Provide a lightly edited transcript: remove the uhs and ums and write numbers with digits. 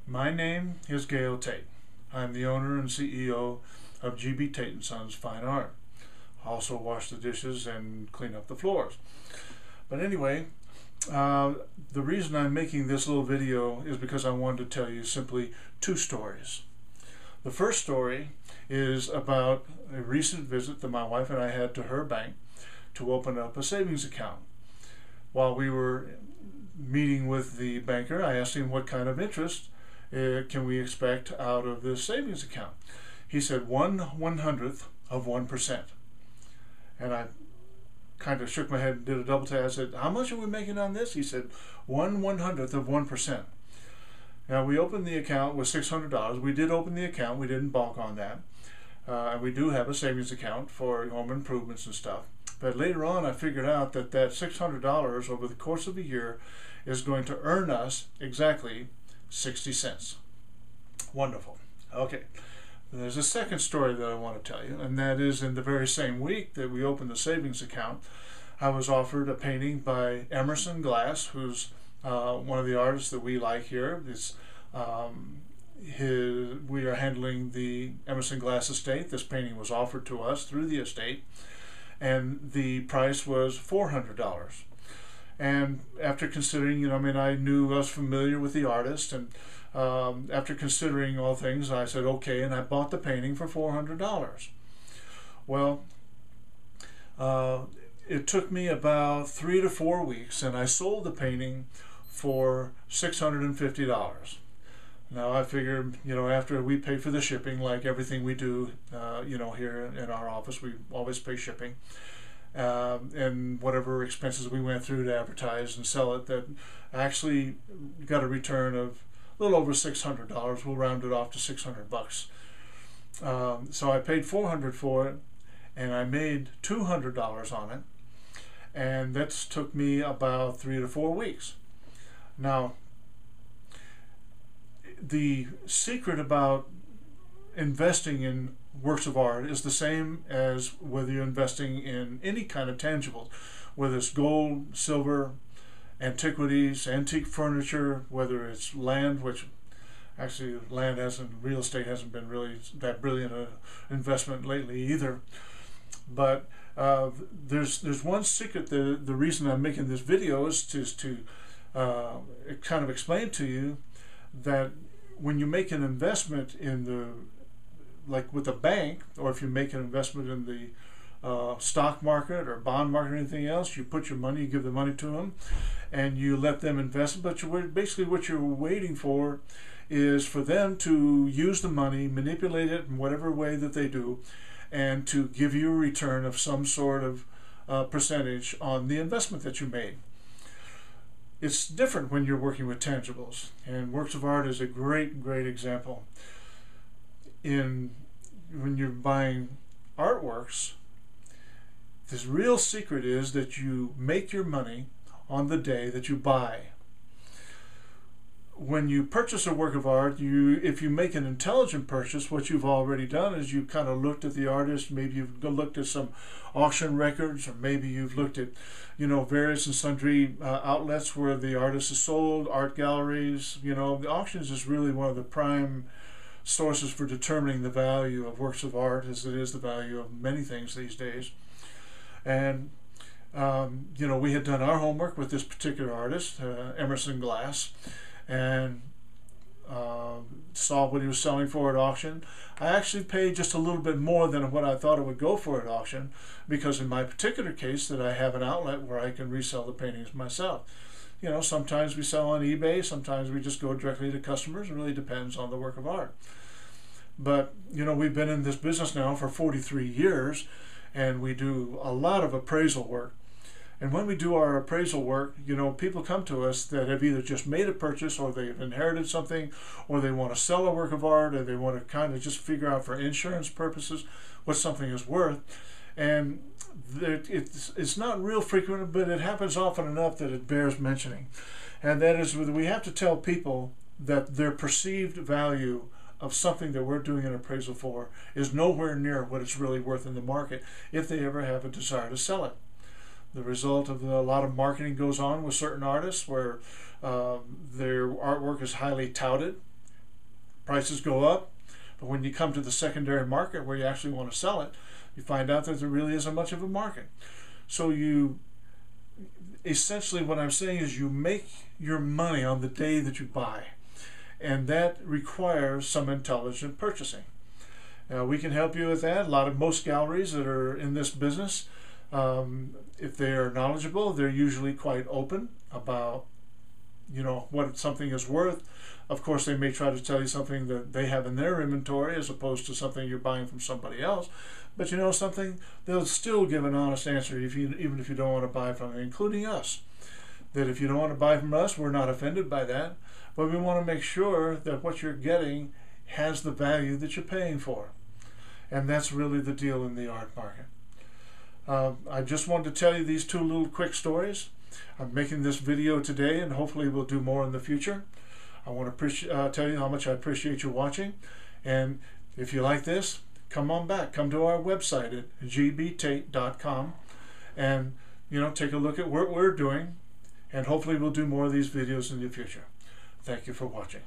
My name is Gail Tate. I'm the owner and CEO of GB Tate & Sons Fine Art. I also wash the dishes and clean up the floors. But anyway, the reason I'm making this little video is because I wanted to tell you simply two stories. The first story is about a recent visit that my wife and I had to her bank to open up a savings account. While we were meeting with the banker, I asked him what kind of interest can we expect out of this savings account. He said 1/100th of 1%. And I kind of shook my head and did a double take. I said, how much are we making on this? He said 1/100th of 1%. Now we opened the account with $600. We did open the account. We didn't balk on that. And we do have a savings account for home improvements and stuff. But later on I figured out that that $600 over the course of a year is going to earn us exactly 60 cents. Wonderful. Okay. There's a second story that I want to tell you, and that is in the very same week that we opened the savings account, I was offered a painting by Emerson Glass, who's one of the artists that we like here. We are handling the Emerson Glass estate. This painting was offered to us through the estate, and the price was $400. And after considering, I knew I was familiar with the artist, and after considering all things, I said okay, and I bought the painting for $400. Well, it took me about 3 to 4 weeks, and I sold the painting for $650. Now I figured, after we pay for the shipping, like everything we do, here in our office, we always pay shipping. And whatever expenses we went through to advertise and sell it, that actually got a return of a little over $600. We'll round it off to $600. So I paid $400 for it, and I made $200 on it, and that took me about 3 to 4 weeks. Now, the secret about investing in works of art is the same as whether you're investing in any kind of tangibles, whether it's gold, silver, antiquities, antique furniture, whether it's land, which actually real estate hasn't been really that brilliant an investment lately either. But there's one secret. The reason I'm making this video is to kind of explain to you that when you make an investment like with a bank, or if you make an investment in the stock market or bond market or anything else, you put your money, you give the money to them, and you let them invest. But basically what you're waiting for is for them to use the money, manipulate it in whatever way that they do, and to give you a return of some sort of percentage on the investment that you made. It's different when you're working with tangibles, and works of art is a great example. When you're buying artworks, this real secret is that you make your money on the day that you buy. When you purchase a work of art, if you make an intelligent purchase, what you've already done is you kind of looked at the artist. Maybe you've looked at some auction records, or maybe you've looked at various and sundry outlets where the artist is sold, art galleries. The auctions is really one of the prime sources for determining the value of works of art, as it is the value of many things these days. And we had done our homework with this particular artist, Emerson Glass, and saw what he was selling for at auction. I actually paid just a little bit more than what I thought it would go for at auction, because in my particular case that I have an outlet where I can resell the paintings myself. Sometimes we sell on eBay, sometimes we just go directly to customers. It really depends on the work of art. But we've been in this business now for 43 years, and we do a lot of appraisal work. And when we do our appraisal work, people come to us that have either just made a purchase, or they've inherited something, or they want to sell a work of art, or they want to kind of just figure out for insurance purposes what something is worth. And it's not real frequent, but it happens often enough that it bears mentioning. And that is, we have to tell people that their perceived value of something that we're doing an appraisal for is nowhere near what it's really worth in the market, if they ever have a desire to sell it. The result of a lot of marketing goes on with certain artists where their artwork is highly touted, prices go up. But when you come to the secondary market where you actually want to sell it, you find out that there really isn't much of a market. So essentially what I'm saying is you make your money on the day that you buy. And that requires some intelligent purchasing. We can help you with that. Most galleries that are in this business, if they are knowledgeable, they're usually quite open about what something is worth. Of course, they may try to tell you something that they have in their inventory as opposed to something you're buying from somebody else. But something, they'll still give an honest answer even if you don't want to buy from them, including us. That if you don't want to buy from us, we're not offended by that. But we want to make sure that what you're getting has the value that you're paying for. And that's really the deal in the art market. I just wanted to tell you these two little quick stories. I'm making this video today, and hopefully we'll do more in the future. I want to tell you how much I appreciate you watching. And if you like this, come on back. Come to our website at gbtate.com and take a look at what we're doing. And hopefully we'll do more of these videos in the future. Thank you for watching.